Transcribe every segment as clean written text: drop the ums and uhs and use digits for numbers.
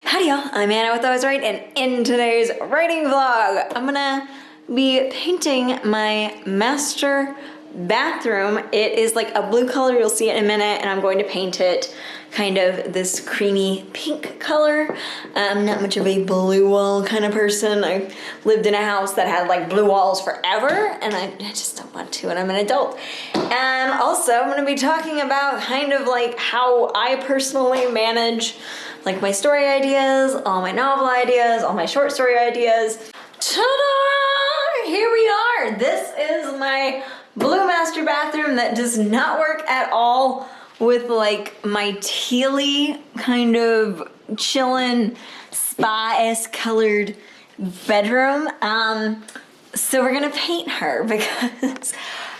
Howdy y'all, I'm Anna with Always Right, and in today's writing vlog, I'm gonna be painting my master bathroom. It is like a blue color, you'll see it in a minute, and I'm going to paint it kind of this creamy pink color. I'm not much of a blue wall kind of person. I lived in a house that had like blue walls forever, and I just don't want to, and I'm an adult. And also, I'm gonna be talking about kind of like how I personally manage like my story ideas, all my novel ideas, all my short story ideas. Ta-da! Here we are. This is my blue master bathroom that does not work at all with like my tealy kind of chillin' spa-esque colored bedroom. So we're gonna paint her because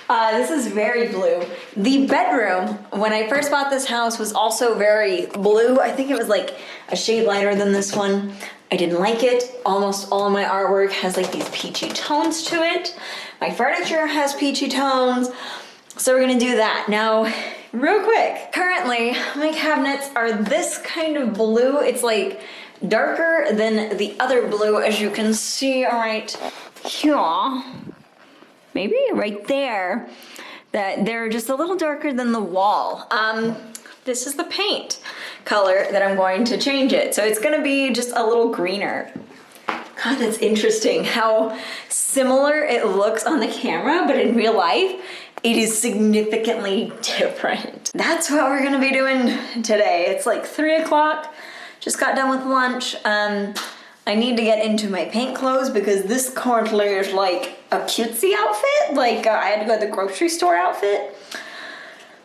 this is very blue. The bedroom, when I first bought this house, was also very blue. I think it was like a shade lighter than this one. I didn't like it. Almost all of my artwork has like these peachy tones to it. My furniture has peachy tones. So we're gonna do that. Now, real quick, currently my cabinets are this kind of blue. It's like darker than the other blue, as you can see right here. Maybe right there, that they're just a little darker than the wall. This is the paint color that I'm going to change it. So it's gonna be just a little greener. God, that's interesting how similar it looks on the camera, but in real life, it is significantly different. That's what we're gonna be doing today. It's like 3 o'clock, just got done with lunch. I need to get into my paint clothes because this currently is like a cutesy outfit. Like I had to go to the grocery store outfit.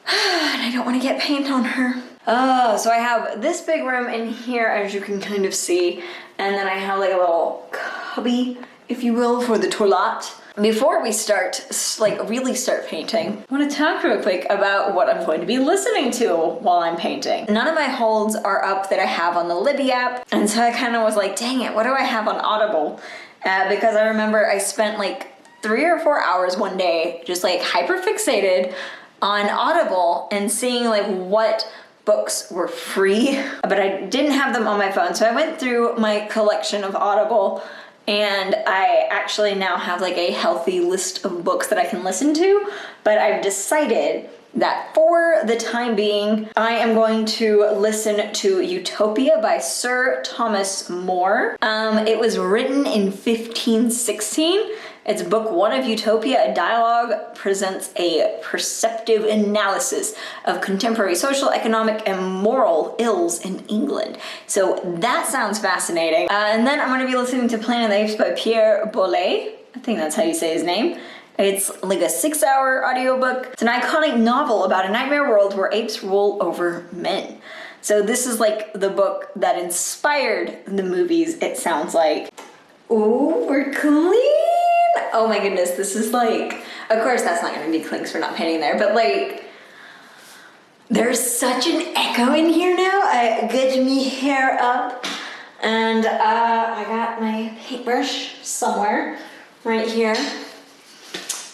And I don't want to get paint on her. Oh, so I have this big room in here, as you can kind of see. And then I have like a little cubby, if you will, for the toilet. Before we start, like really start painting, I want to talk real quick about what I'm going to be listening to while I'm painting. None of my holds are up that I have on the Libby app, and so I kind of was like, dang it, what do I have on Audible? Because I remember I spent like 3 or 4 hours one day just like hyper fixated on Audible and seeing like what books were free, but I didn't have them on my phone. So I went through my collection of Audible, and I actually now have like a healthy list of books that I can listen to, but I've decided that for the time being, I am going to listen to Utopia by Sir Thomas More. It was written in 1516. It's book 1 of Utopia. A dialogue presents a perceptive analysis of contemporary social, economic, and moral ills in England. So that sounds fascinating. And then I'm going to be listening to Planet of the Apes by Pierre Boulez. I think that's how you say his name. It's like a 6-hour audiobook. It's an iconic novel about a nightmare world where apes rule over men. So this is like the book that inspired the movies, it sounds like. Ooh, we're clean! Oh my goodness, this is like, of course that's not gonna be clinks for not painting there, but like, there's such an echo in here now. I get me hair up, and I got my paintbrush somewhere right here.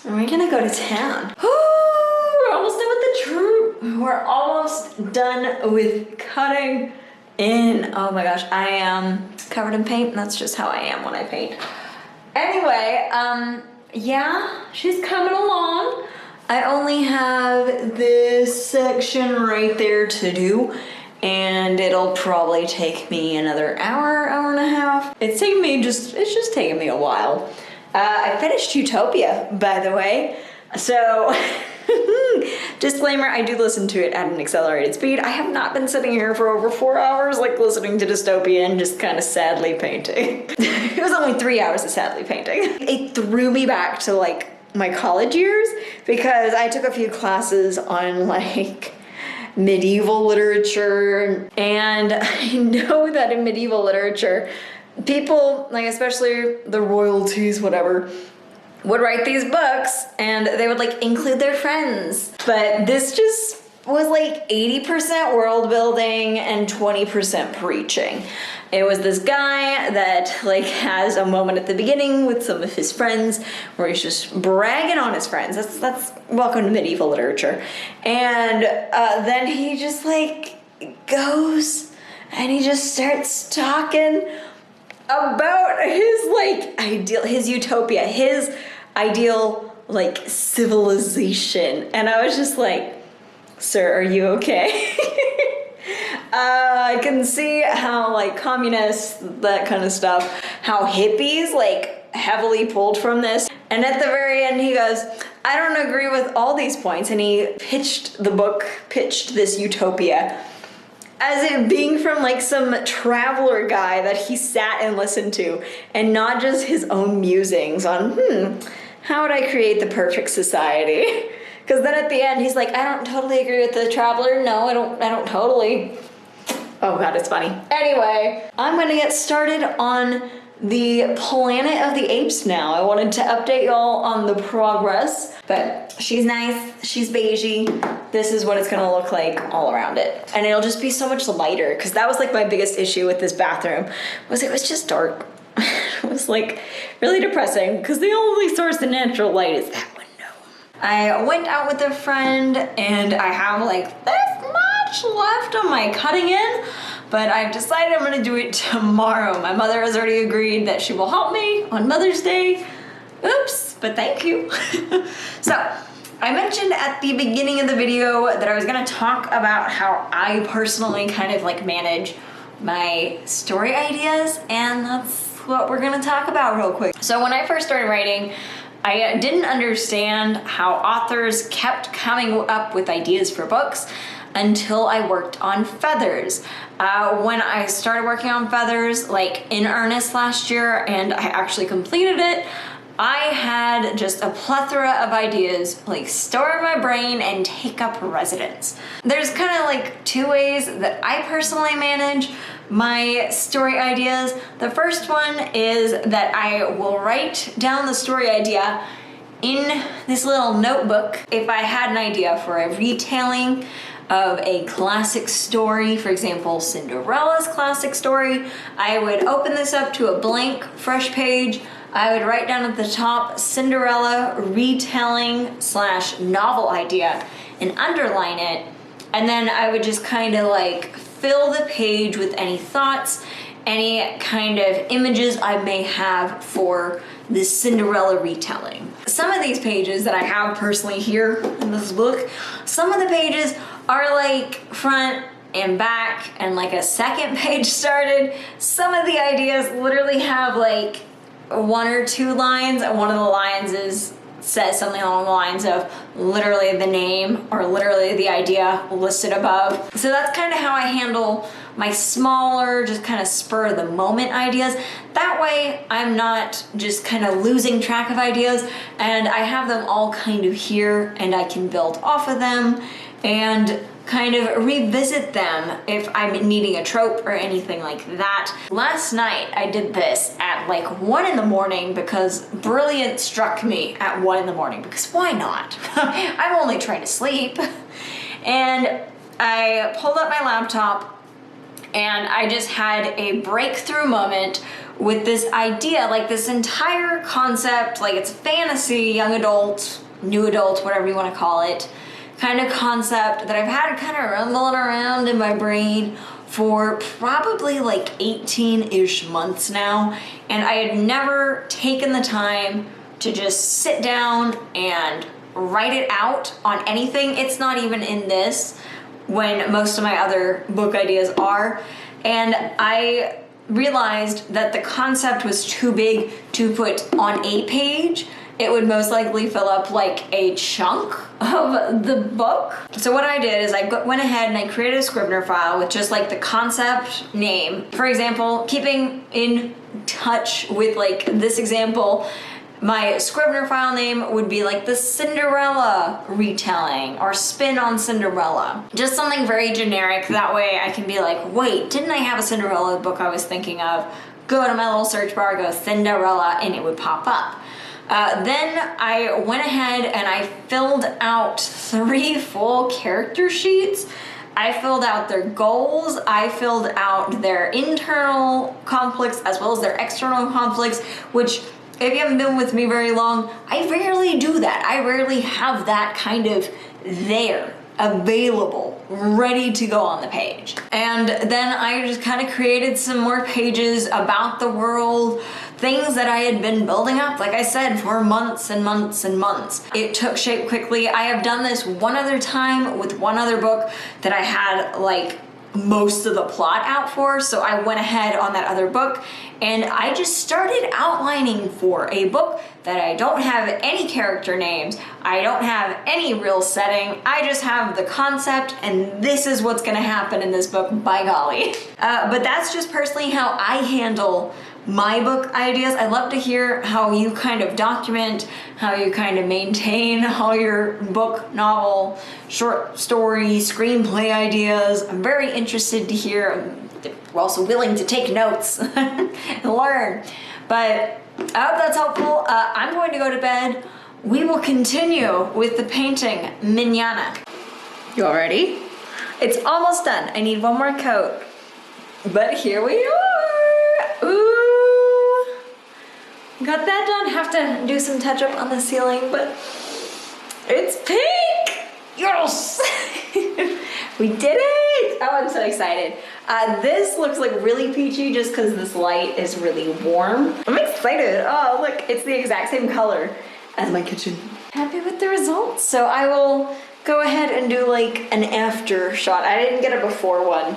And we're gonna go to town. We're almost done with the troop. We're almost done with cutting in. Oh my gosh, I am covered in paint, and that's just how I am when I paint. Anyway, yeah, she's coming along. I only have this section right there to do, and it'll probably take me another hour, hour and a half. It's just taking me a while. I finished Utopia, by the way, so disclaimer, I do listen to it at an accelerated speed. I have not been sitting here for over 4 hours, like listening to Dystopia and just kind of sadly painting. It was only 3 hours of sadly painting. It threw me back to like my college years because I took a few classes on like medieval literature, and I know that in medieval literature, people, like especially the royalties, whatever, would write these books and they would like include their friends. But this just was like 80% world building and 20% preaching. It was this guy that like has a moment at the beginning with some of his friends where he's just bragging on his friends. That's welcome to medieval literature. And then he just like goes and he just starts talking about his utopia, his ideal civilization. And I was just like, sir, are you okay? I can see how communists, that kind of stuff, how hippies heavily pulled from this. And at the very end he goes, I don't agree with all these points. And he pitched this utopia as it being from some traveler guy that he sat and listened to, and not just his own musings on, how would I create the perfect society? Because then at the end he's like, I don't totally agree with the traveler. No, I don't totally. Oh God, it's funny. Anyway, I'm gonna get started on the Planet of the Apes now. I wanted to update y'all on the progress, but she's nice, she's beigey. This is what it's gonna look like all around it. And it'll just be so much lighter, because that was my biggest issue with this bathroom, was it was just dark. It was really depressing, because the only source of natural light is that window. I went out with a friend, and I have this much left on my cutting in, but I've decided I'm gonna do it tomorrow. My mother has already agreed that she will help me on Mother's Day. Oops, but thank you. So, I mentioned at the beginning of the video that I was gonna talk about how I personally kind of manage my story ideas, and that's what we're gonna talk about real quick. So when I first started writing, I didn't understand how authors kept coming up with ideas for books until I worked on Feathers. When I started working on Feathers in earnest last year, and I actually completed it, I had just a plethora of ideas store in my brain and take up residence. There's kind of two ways that I personally manage my story ideas. The first one is that I will write down the story idea in this little notebook. If I had an idea for a retelling of a classic story, for example, Cinderella's classic story, I would open this up to a blank, fresh page. I would write down at the top, Cinderella retelling / novel idea, and underline it. And then I would just kind of fill the page with any thoughts, any kind of images I may have for this Cinderella retelling. Some of these pages that I have personally here in this book, some of the pages are front and back and a second page started. Some of the ideas literally have one or two lines, and one of the lines says something along the lines of literally the name or literally the idea listed above. So that's kind of how I handle my smaller, just kind of spur of the moment ideas. That way I'm not just kind of losing track of ideas, and I have them all kind of here, and I can build off of them and kind of revisit them if I'm needing a trope or anything like that. Last night I did this at 1 in the morning because brilliance struck me at 1 in the morning, because why not? I'm only trying to sleep. And I pulled up my laptop and I just had a breakthrough moment with this idea, this entire concept, it's fantasy, young adult, new adult, whatever you want to call it, kind of concept that I've had kind of rumbling around in my brain for probably 18-ish months now, and I had never taken the time to just sit down and write it out on anything. It's not even in this, when most of my other book ideas are, and I realized that the concept was too big to put on a page. It would most likely fill up a chunk of the book. So what I did is I went ahead and I created a Scrivener file with just the concept name. For example, keeping in touch with this example, my Scrivener file name would be the Cinderella retelling or spin on Cinderella. Just something very generic. That way I can be wait, didn't I have a Cinderella book I was thinking of? Go to my little search bar, go Cinderella, and it would pop up. Then I went ahead and I filled out 3 full character sheets. I filled out their goals, I filled out their internal conflicts as well as their external conflicts, which, if you haven't been with me very long, I rarely do that. I rarely have that kind of there, available ready to go on the page. And then I just kind of created some more pages about the world, things that I had been building up, like I said, for months and months and months. It took shape quickly. I have done this one other time with one other book that I had like most of the plot out for, so I went ahead on that other book and I just started outlining for a book that I don't have any character names, I don't have any real setting, I just have the concept and this is what's gonna happen in this book, by golly. But that's just personally how I handle my book ideas. I'd love to hear how you kind of document, how you kind of maintain all your book, novel, short story, screenplay ideas. I'm very interested to hear. I'm also willing to take notes and learn. But I hope that's helpful. I'm going to go to bed. We will continue with the painting mañana. You all ready? It's almost done. I need one more coat. But here we are. Ooh. Got that done. Have to do some touch up on the ceiling, but it's pink! Yes! We did it! Oh, I'm so excited. This looks like really peachy just because this light is really warm. I'm excited. Oh, look, it's the exact same color as my kitchen. Happy with the results. So I will go ahead and do like an after shot. I didn't get a before one,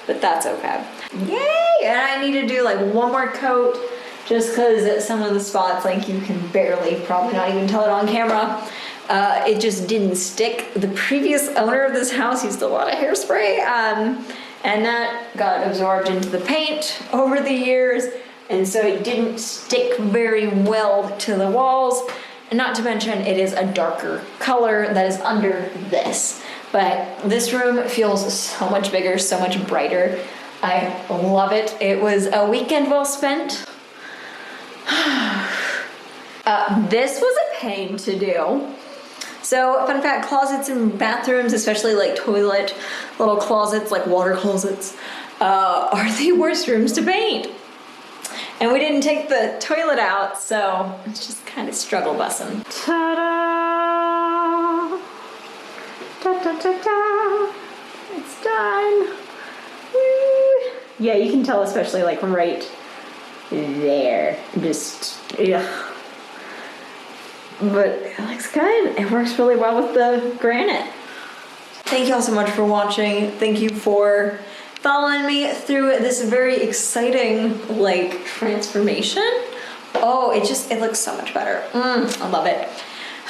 but that's okay. Yay! And I need to do like one more coat just because some of the spots, like you can barely, probably not even tell it on camera. It just didn't stick. The previous owner of this house used a lot of hairspray, and that got absorbed into the paint over the years, and so it didn't stick very well to the walls. And not to mention, it is a darker color that is under this. But this room feels so much bigger, so much brighter. I love it. It was a weekend well spent. This was a pain to do. So, fun fact, closets in bathrooms, especially like toilet little closets, like water closets, are the worst rooms to paint. And we didn't take the toilet out, so it's just kind of struggle busing. Ta-da! Ta-ta-ta-ta! It's done! Woo! Yeah, you can tell, especially like right there. Just, ugh. But it looks good. It works really well with the granite. Thank you all so much for watching. Thank you for following me through this very exciting like transformation. Oh, it looks so much better. I love it.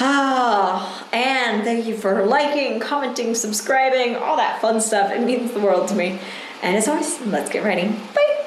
And thank you for liking, commenting, subscribing, all that fun stuff. It means the world to me. And as always, let's get ready. Bye.